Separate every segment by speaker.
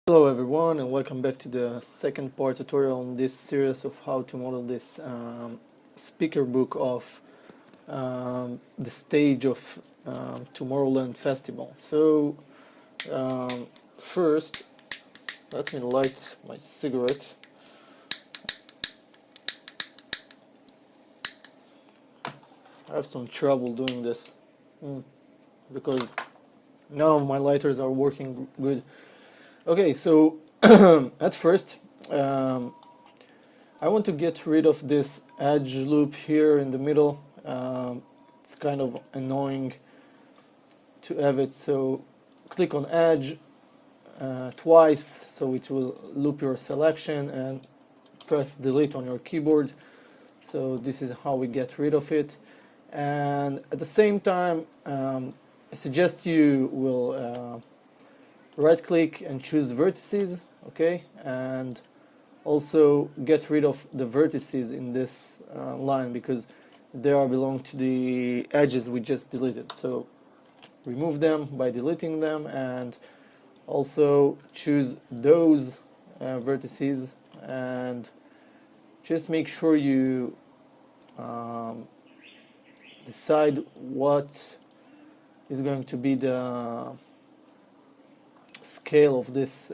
Speaker 1: Hello everyone, and welcome back to the second part tutorial on this series of how to model this speaker book of the stage of Tomorrowland Festival. So first, let me light my cigarette. I have some trouble doing this because none of my lighters are working good. Okay, so at first I want to get rid of this edge loop here in the middle. It's kind of annoying to have it, so click on edge twice so it will loop your selection, and press delete on your keyboard. So this is how we get rid of it. And at the same time, I suggest you will right click and choose vertices, okay, and also get rid of the vertices in this line because they are belong to the edges we just deleted. So remove them by deleting them, and also choose those vertices, and just make sure you decide what is going to be the scale of this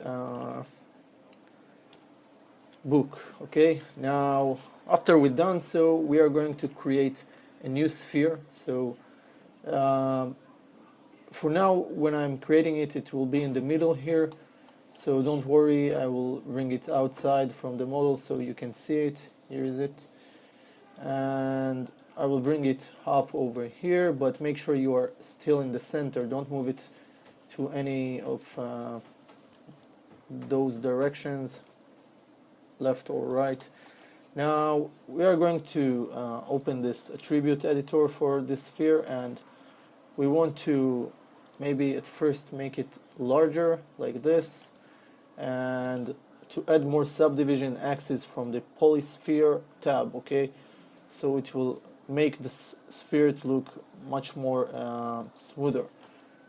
Speaker 1: book. Okay, now after we're done, so we are going to create a new sphere. So for now, when I'm creating it, it will be in the middle here, so don't worry, I will bring it outside from the model so you can see it. Here is it, and I will bring it up over here, but make sure you are still in the center. Don't move it to any of those directions, left or right. Now we are going to open this attribute editor for this sphere, and we want to maybe at first make it larger like this, and to add more subdivision axes from the polysphere tab. Okay, so it will make the sphere to look much more smoother.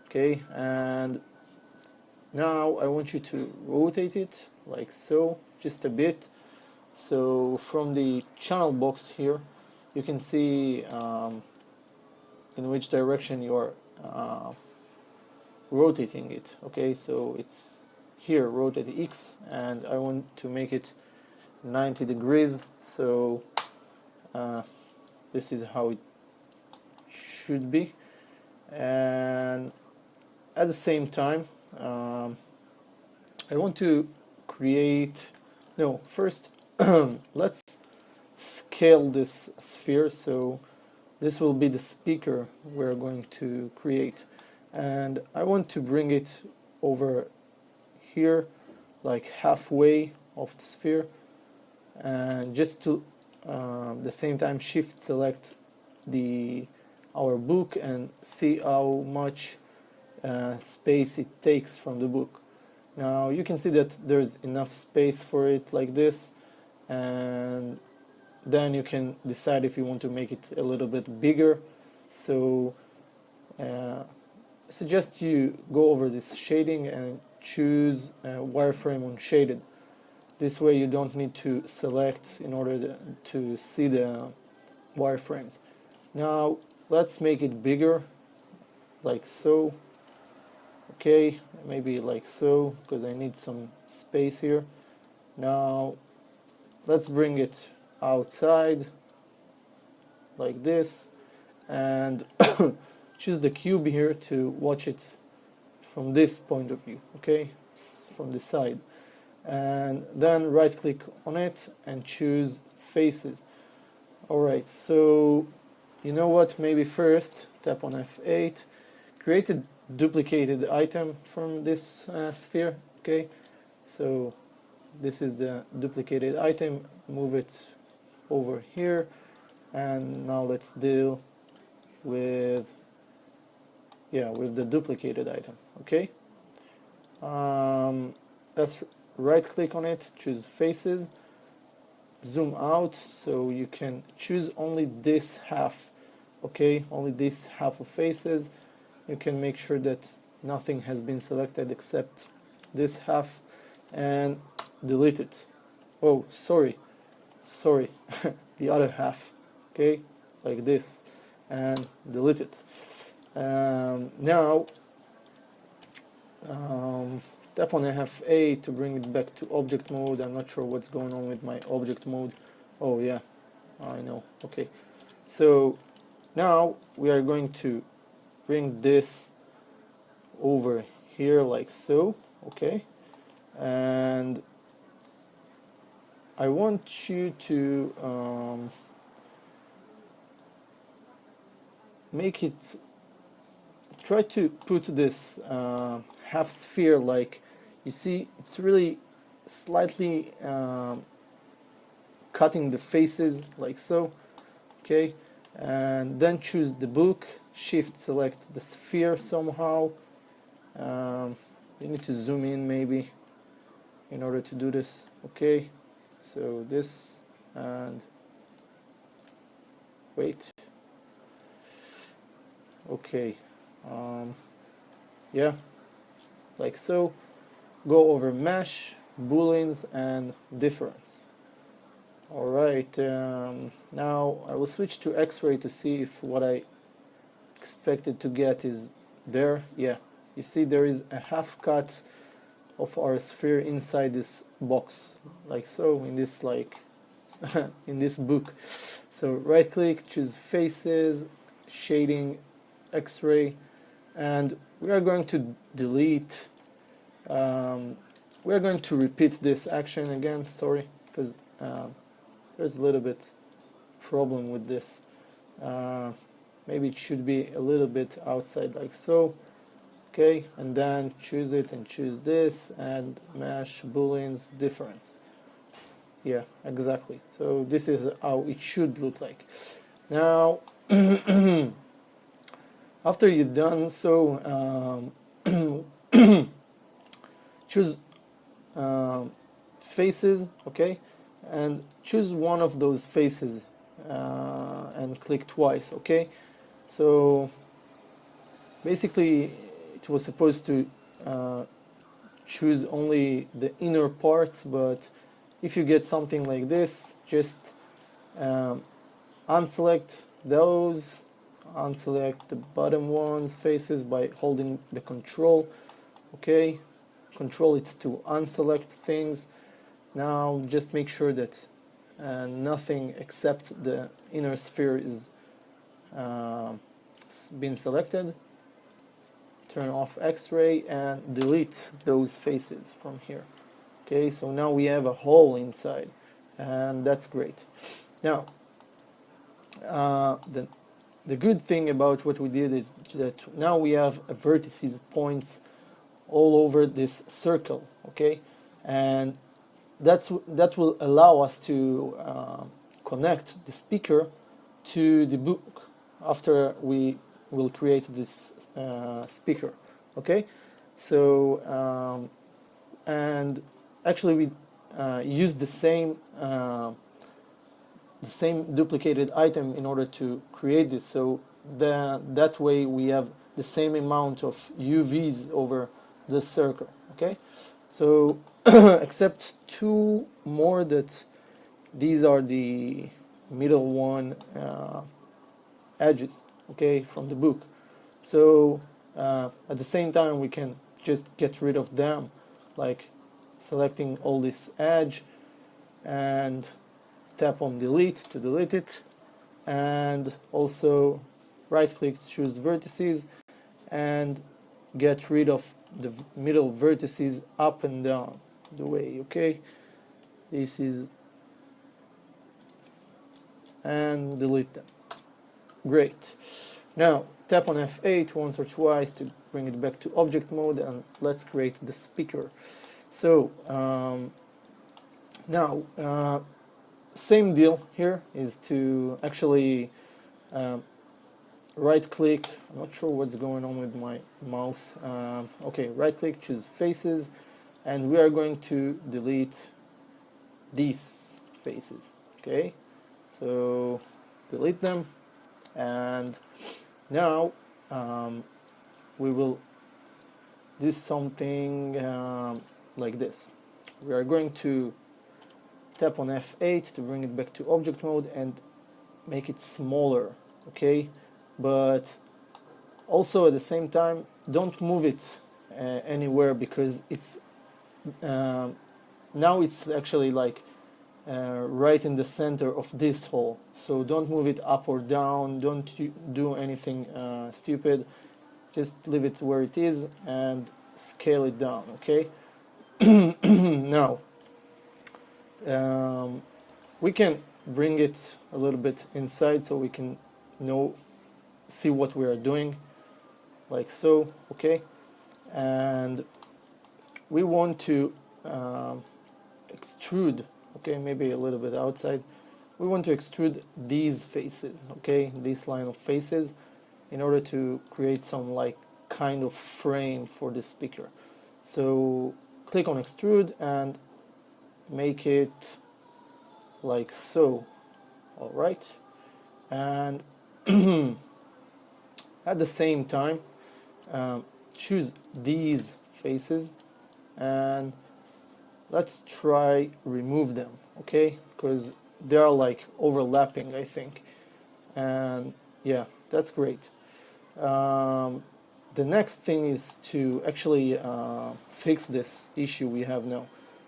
Speaker 1: Okay, and now I want you to rotate it like so, just a bit. So from the channel box here, you can see in which direction you are rotating it. Okay, so it's here, rotate X, and I want to make it 90 degrees. So this is how it should be. And at the same time, I want to create, no, first let's scale this sphere. So this will be the speaker we're going to create, and I want to bring it over here, like halfway of the sphere, and just to the same time shift select our book and see how much space it takes from the book. Now you can see that there's enough space for it like this, and then you can decide if you want to make it a little bit bigger. So I suggest you go over this shading and choose wireframe on shaded. This way you don't need to select in order to see the wireframes. Now let's make it bigger, like so. Okay, maybe like so, because I need some space here. Now let's bring it outside like this, and choose the cube here to watch it from this point of view, okay, from the side, and then right click on it and choose faces. Alright, so you know what, maybe first tap on F8, create a duplicated item from this sphere. Okay, so this is the duplicated item, move it over here, and now let's deal with the duplicated item. Okay, let's right click on it, choose faces, zoom out so you can choose only this half. Okay, only this half of faces. You can make sure that nothing has been selected except this half, and delete it. Oh, sorry, the other half, okay, like this, and delete it. Now tap on FA to bring it back to object mode. I'm not sure what's going on with my object mode. Oh yeah, I know. Okay, so now we are going to bring this over here like so, okay, and I want you to make it, try to put this half sphere, like you see it's really slightly cutting the faces like so, okay, and then choose the book, shift select the sphere somehow. You need to zoom in maybe in order to do this, okay, so this, and wait, okay, yeah, like so. Go over mesh, booleans, and difference. Alright, now I will switch to X-ray to see if what I expected to get is there. Yeah, you see there is a half cut of our sphere inside this box, like so, in this, like in this book. So right click, choose faces, shading, X-ray, and we are going to delete, we are going to repeat this action again, sorry, because there's a little bit problem with this. Maybe it should be a little bit outside like so, okay, and then choose it and choose this, and mesh, booleans, difference. Yeah, exactly. So this is how it should look like. Now after you've done so, choose faces, okay, and choose one of those faces and click twice, okay. So basically it was supposed to choose only the inner parts, but if you get something like this, just unselect those, unselect the bottom ones faces by holding the control, okay, control it to unselect things. Now just make sure that nothing except the inner sphere is been selected. Turn off X-ray and delete those faces from here. Okay, so now we have a hole inside, and that's great. Now the good thing about what we did is that now we have vertices, points all over this circle, okay, and that will allow us to connect the speaker to the book after we will create this speaker, okay. So and actually we use the same duplicated item in order to create this, so that way we have the same amount of UVs over the circle, okay. So except two more, that these are the middle one edges, okay, from the book. So at the same time we can just get rid of them, like selecting all this edge and tap on delete to delete it, and also right click, choose vertices, and get rid of the middle vertices up and down the way, okay. This is, and delete them. Great. Now tap on F8 once or twice to bring it back to object mode, and let's create the speaker. So now same deal here is to actually right click. I'm not sure what's going on with my mouse. Okay, right click, choose faces, and we are going to delete these faces, okay. So delete them, and now we will do something like this. we are going to tap on F8 to bring it back to object mode and make it smaller, okay? But also at the same time, don't move it anywhere, because it's now it's actually like right in the center of this hole. So don't move it up or down, don't do anything stupid, just leave it where it is and scale it down, okay? Now we can bring it a little bit inside so we can see what we are doing, like so, okay? And we want to extrude, okay, maybe a little bit outside. We want to extrude these faces, okay, this line of faces, in order to create some like kind of frame for the speaker. So click on extrude and make it like so. All right, and at the same time choose these faces and let's try remove them, okay, because they are like overlapping, I think. And yeah, that's great. The next thing is to actually fix this issue we have now.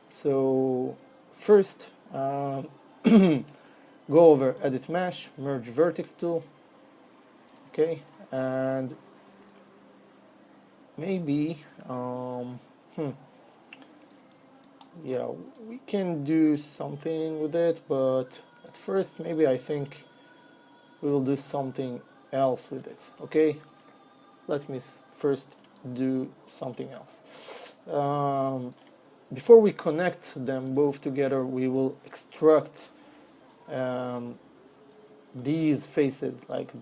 Speaker 1: So first go over edit mesh, merge vertex tool, okay, and maybe yeah, we can do something with it, but at first maybe I think we will do something else with it, okay? Let me first do something else. Before we connect them both together, we will extract these faces, like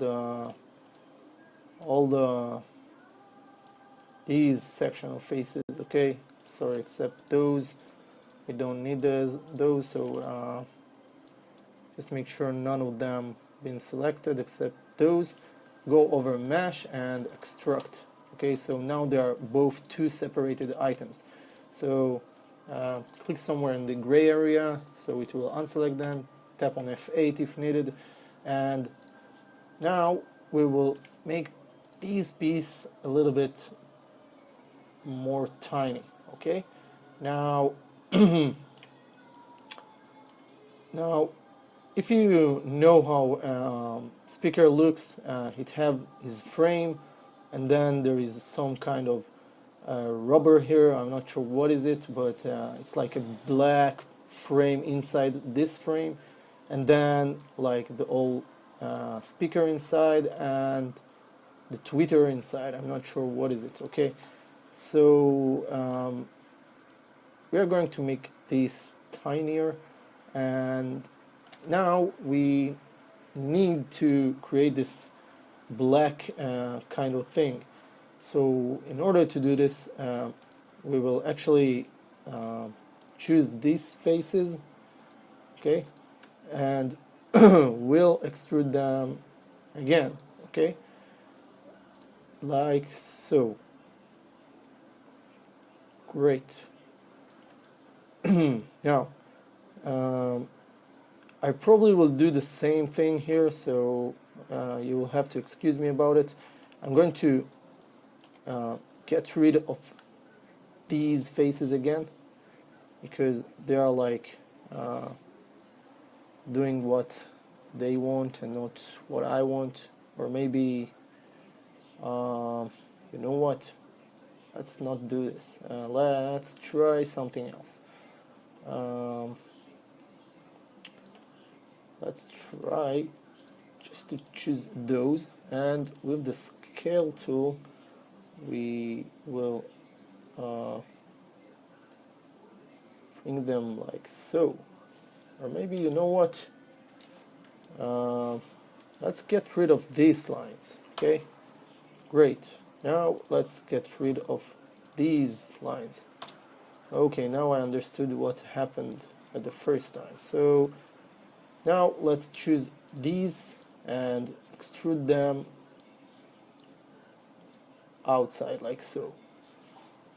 Speaker 1: these section of faces, okay? Sorry, except those. We don't need those, so just make sure none of them been selected except those. Go over mesh and extract. Okay, so now they are both two separated items. So click somewhere in the gray area so it will unselect them. Tap on F8 if needed, and now we will make these pieces a little bit more tiny. Okay, now now if you know how speaker looks, it have his frame, and then there is some kind of rubber here. I'm not sure what is it, but it's like a black frame inside this frame, and then like the old speaker inside and the tweeter inside. I'm not sure what is it. Okay, so we are going to make this tinier, and now we need to create this black kind of thing. So in order to do this, we will actually choose these faces, okay, and we'll extrude them again, okay, like so. Great. Now I probably will do the same thing here, so you will have to excuse me about it. I'm going to get rid of these faces again, because they are like doing what they want and not what I want. Or maybe you know what, let's not do this. Let's try something else. Let's try just to choose those, and with the scale tool we will bring them like so. Or maybe, you know what, let's get rid of these lines. Okay, great. Now let's get rid of these lines. Okay, now I understood what happened at the first time. So now let's choose these and extrude them outside like so.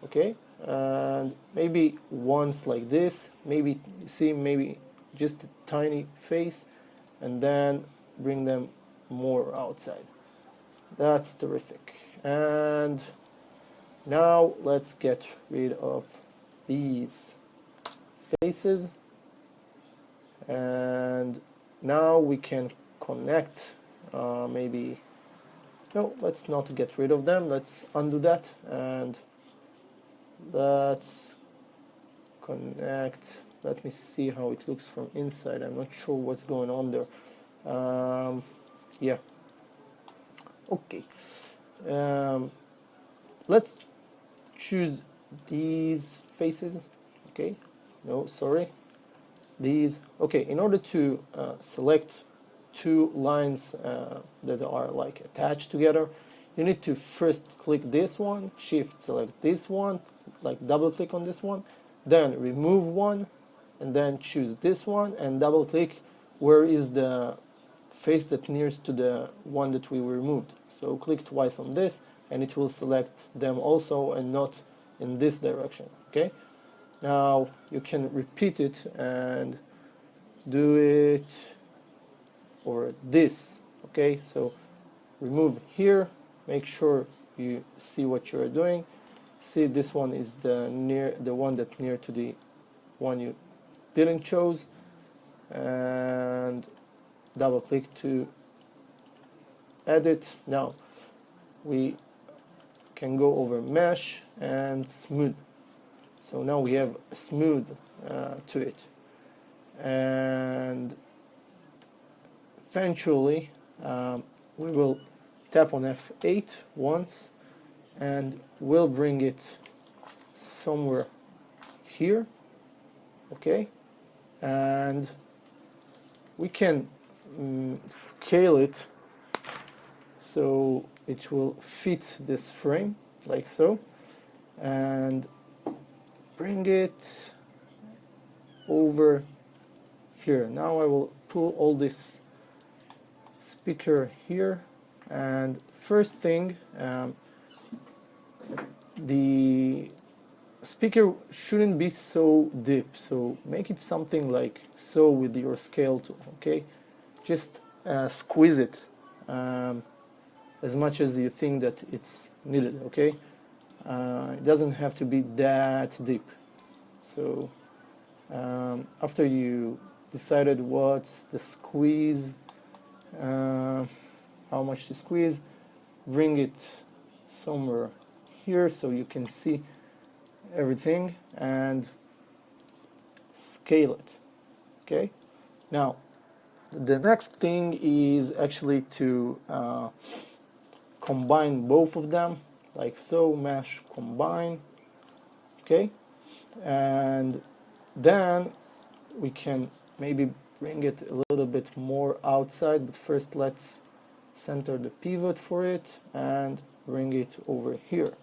Speaker 1: Okay, and maybe once like this, maybe see, maybe just a tiny face, and then bring them more outside. That's terrific. And now let's get rid of these faces, and now we can connect, maybe, no, let's not get rid of them, let's undo that, and let's connect. Let me see how it looks from inside. I'm not sure what's going on there. Yeah, okay. Let's choose these faces. Okay, no, sorry, these. Okay, in order to select two lines that are like attached together, you need to first click this one, shift select this one, like double click on this one, then remove one, and then choose this one and double click where is the face that nears to the one that we removed. So click twice on this and it will select them also, and not in this direction. Okay, now you can repeat it and do it or this. Okay, so remove here, make sure you see what you're doing. See, this one is the one that near to the one you didn't choose, and double click to edit. Now we can go over mesh and smooth. So now we have smooth to it, and eventually we will tap on F8 once and we'll bring it somewhere here. Okay, and we can scale it so it will fit this frame like so, and bring it over here. Now I will pull all this speaker here, and first thing, the speaker shouldn't be so deep, so make it something like so with your scale tool. Okay, just squeeze it as much as you think that it's needed. Okay, it doesn't have to be that deep. So after you decided what's the squeeze, how much to squeeze, bring it somewhere here so you can see everything and scale it. Okay, now the next thing is actually to combine both of them like so, mesh combine. Okay, and then we can maybe bring it a little bit more outside, but first let's center the pivot for it and bring it over here.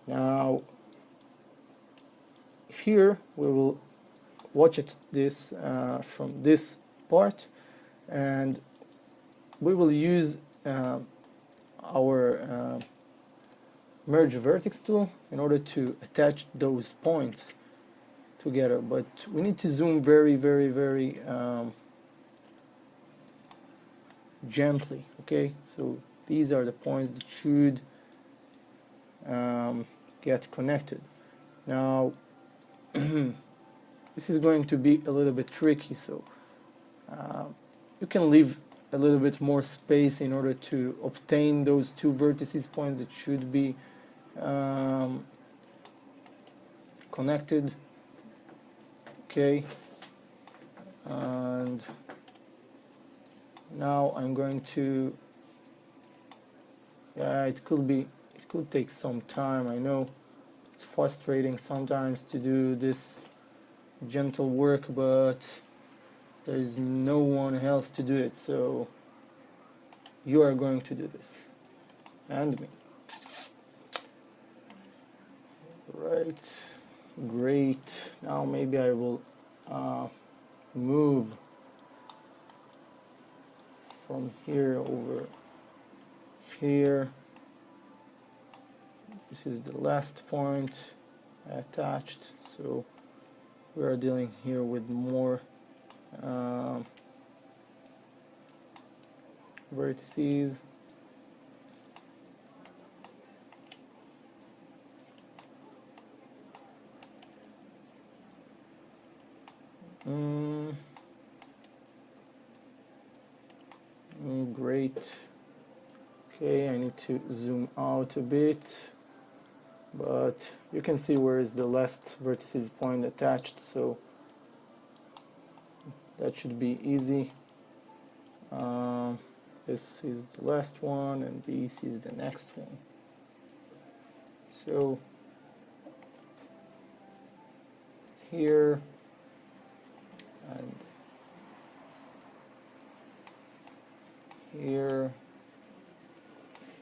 Speaker 1: Now here we will watch it this from this part, and we will use our merge vertex tool in order to attach those points together, but we need to zoom very gently. Okay, so these are the points that should get connected. Now this is going to be a little bit tricky, so you can leave a little bit more space in order to obtain those two vertices points that should be connected. Okay, and now I'm going to, yeah, it could take some time. I know it's frustrating sometimes to do this gentle work, but there is no one else to do it, so you are going to do this, and me. Right, great. Now maybe I will move from here over here. This is the last point, attached. So we are dealing here with more vertices. Great. Okay, I need to zoom out a bit, but you can see where is the last vertices point attached, so that should be easy. This is the last one, and this is the next one. So here and here,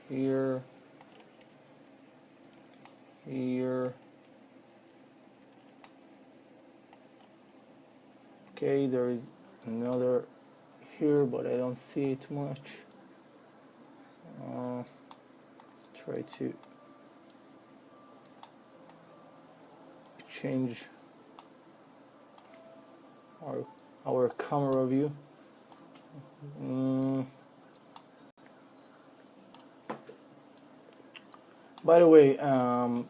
Speaker 1: here, here. Okay, there is another here, but I don't see it much. Let's try to change our camera view. By the way, I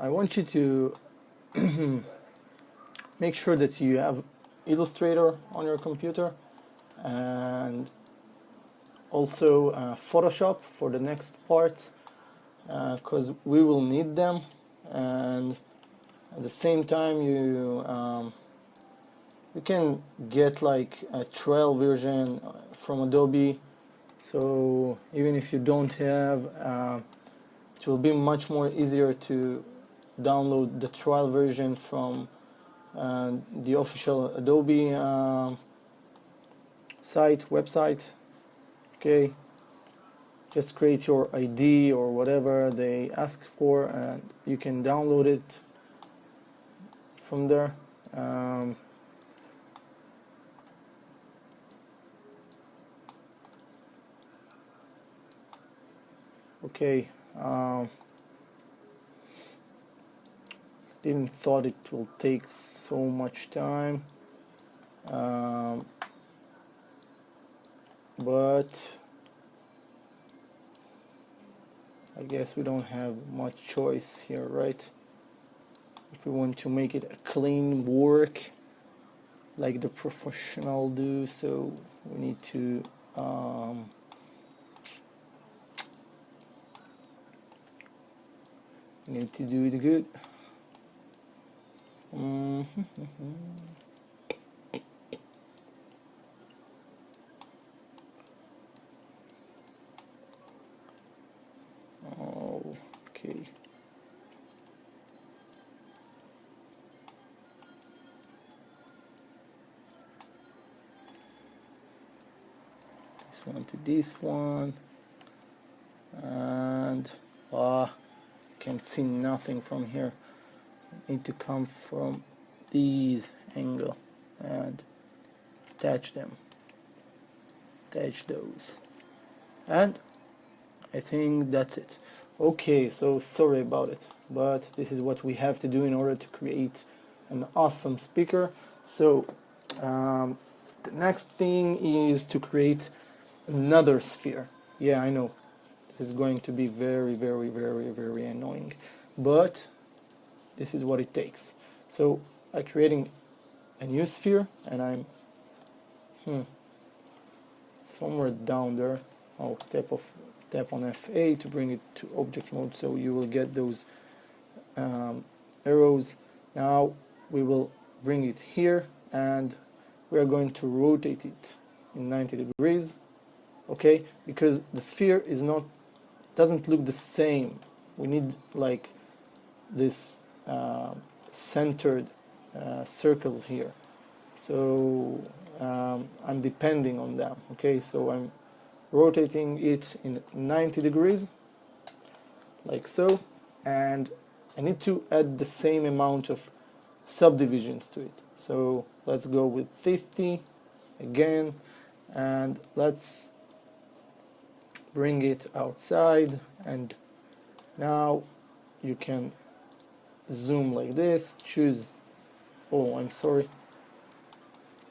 Speaker 1: want you to make sure that you have Illustrator on your computer and also Photoshop for the next parts, because we will need them, and at the same time you can get like a trial version from Adobe, so even if you don't have, it will be much more easier to download the trial version from the official Adobe website. Okay, just create your ID or whatever they ask for, and you can download it from there. Okay, didn't thought it will take so much time, but I guess we don't have much choice here, right? If we want to make it a clean work like the professional do, so we need to do it good. Okay. This one to this one, and can't see nothing from here. Need to come from these angle and attach them, attach those, and I think that's it. Okay, so sorry about it, but this is what we have to do in order to create an awesome speaker. So the next thing is to create another sphere. Yeah, I know this is going to be very, very, very, very annoying, but this is what it takes. So I'm creating a new sphere, and I'm somewhere down there. Oh, tap on F8 to bring it to object mode, so you will get those arrows. Now we will bring it here, and we are going to rotate it in 90 degrees. Okay, because the sphere doesn't look the same. We need like this centered circles here, so I'm depending on them. Okay, so I'm rotating it in 90 degrees like so, and I need to add the same amount of subdivisions to it. So let's go with 50 again, and let's bring it outside, and now you can zoom like this, choose, oh, I'm sorry,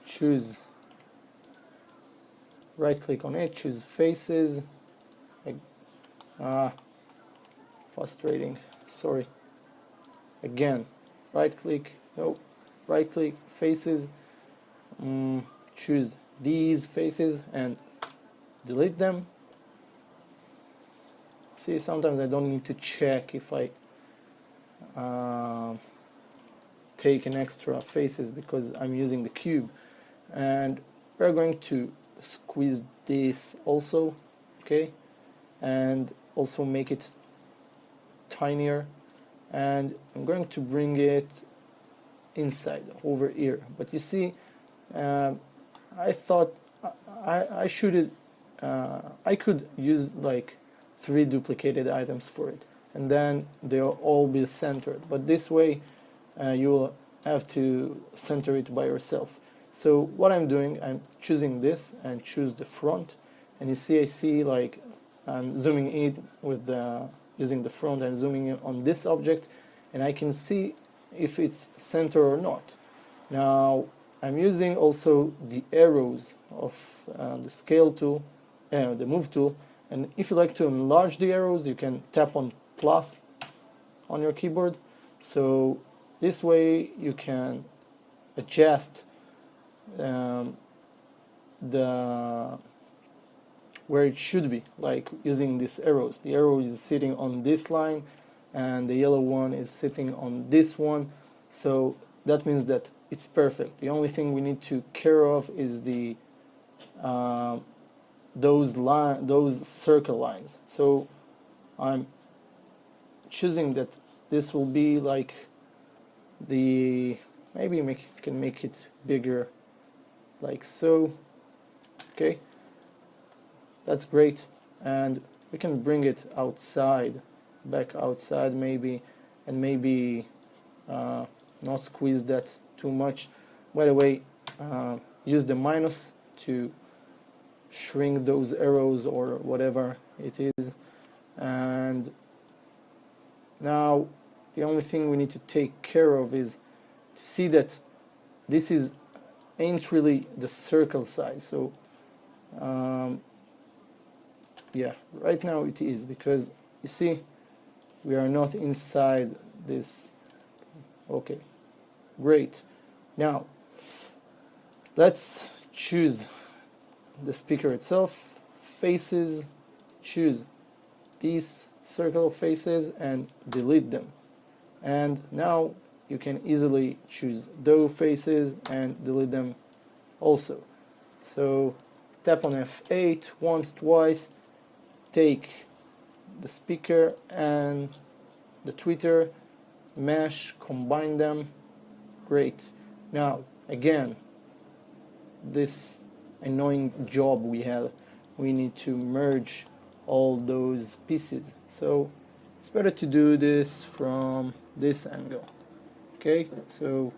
Speaker 1: choose, right click on it, choose faces, like, frustrating, sorry, again, right click, no, right click, faces, choose these faces and delete them. See, sometimes I don't need to check if I take an extra faces because I'm using the cube. And we're going to squeeze this also, okay, and also make it tinier, and I'm going to bring it inside over here. But you see, I thought I should I could use like 3 duplicated items for it, and then they'll all be centered, but this way you will have to center it by yourself. So what I'm doing, I'm choosing this and choose the front, and you see I see like I'm zooming in with the using the front, I'm zooming in on this object, and I can see if it's center or not. Now I'm using also the arrows of the scale tool, the move tool, and if you like to enlarge the arrows, you can tap on plus on your keyboard. So this way you can adjust the where it should be, like using these arrows. The arrow is sitting on this line and the yellow one is sitting on this one, so that means that it's perfect. The only thing we need to care of is the those circle lines. So I'm choosing that this will be like the, maybe can make it bigger like so, okay, that's great. And we can bring it outside, back outside maybe, and maybe not squeeze that too much. By the way, use the minus to shrink those arrows or whatever it is. And now the only thing we need to take care of is to see that this ain't really the circle size. So yeah, right now it is, because you see we are not inside this. Okay, great. Now let's choose the speaker itself, faces, choose these circle faces and delete them. And now you can easily choose those faces and delete them also. So tap on F8 once, twice, take the speaker and the tweeter, mesh, combine them. Great. Now again, this annoying job we have, we need to merge all those pieces, so it's better to do this from this angle. Okay, so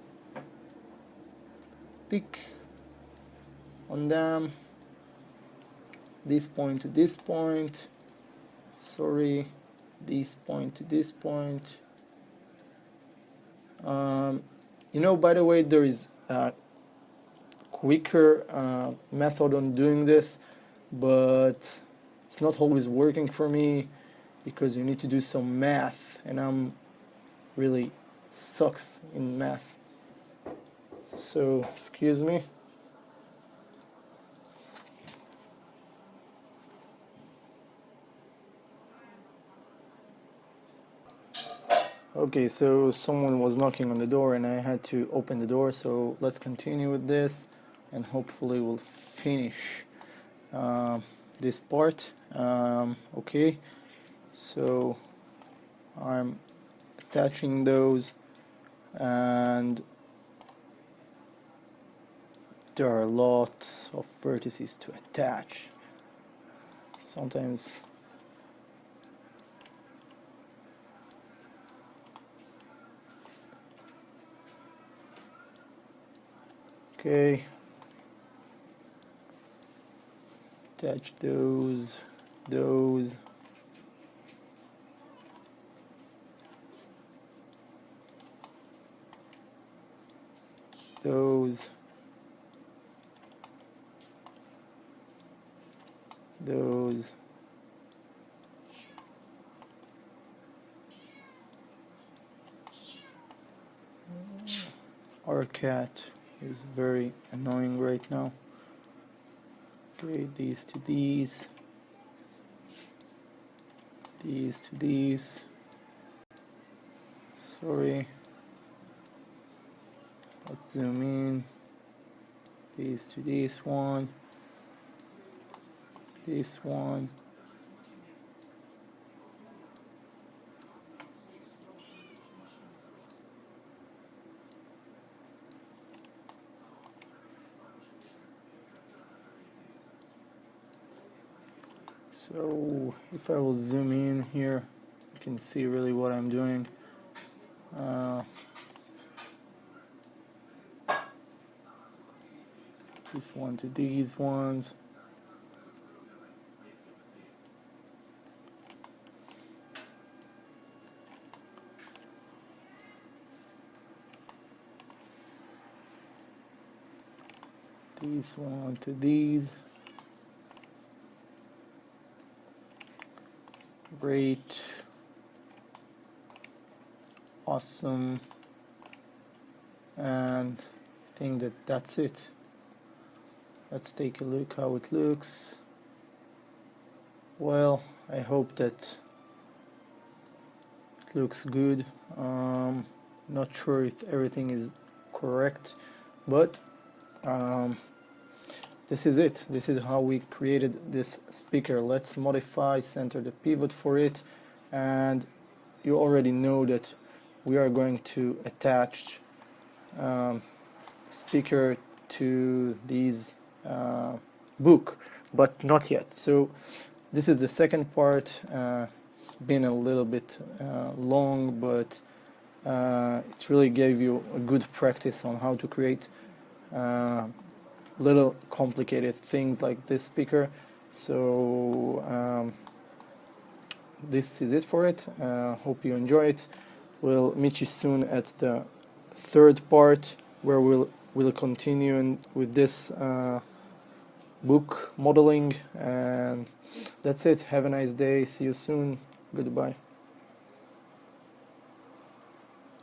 Speaker 1: click on them, this point to this point, sorry, this point to this point. You know, by the way, there is a quicker method on doing this, but it's not always working for me because you need to do some math, and I'm really sucks in math. So excuse me. Okay, so someone was knocking on the door and I had to open the door, so let's continue with this and hopefully we'll finish this part. Okay, so I'm attaching those, and there are lots of vertices to attach. Sometimes okay, attach those, those, those, those, our cat is very annoying right now. Okay, these to these, these to these, sorry, let's zoom in, these to this one, this one, so if I will zoom in here, you can see really what I'm doing. This one to these ones, this one to these. Great, awesome, and I think that's it. Let's take a look how it looks. Well, I hope that it looks good. Not sure if everything is correct, but this is it. This is how we created this speaker. Let's modify, center the pivot for it, and you already know that we are going to attach speaker to these book, but not yet. So this is the second part. It's been a little bit long, but it really gave you a good practice on how to create little complicated things like this speaker. So this is it for it. Hope you enjoy it. We'll meet you soon at the third part, where we'll continue with this book modeling, and that's it. Have a nice day. See you soon. Goodbye.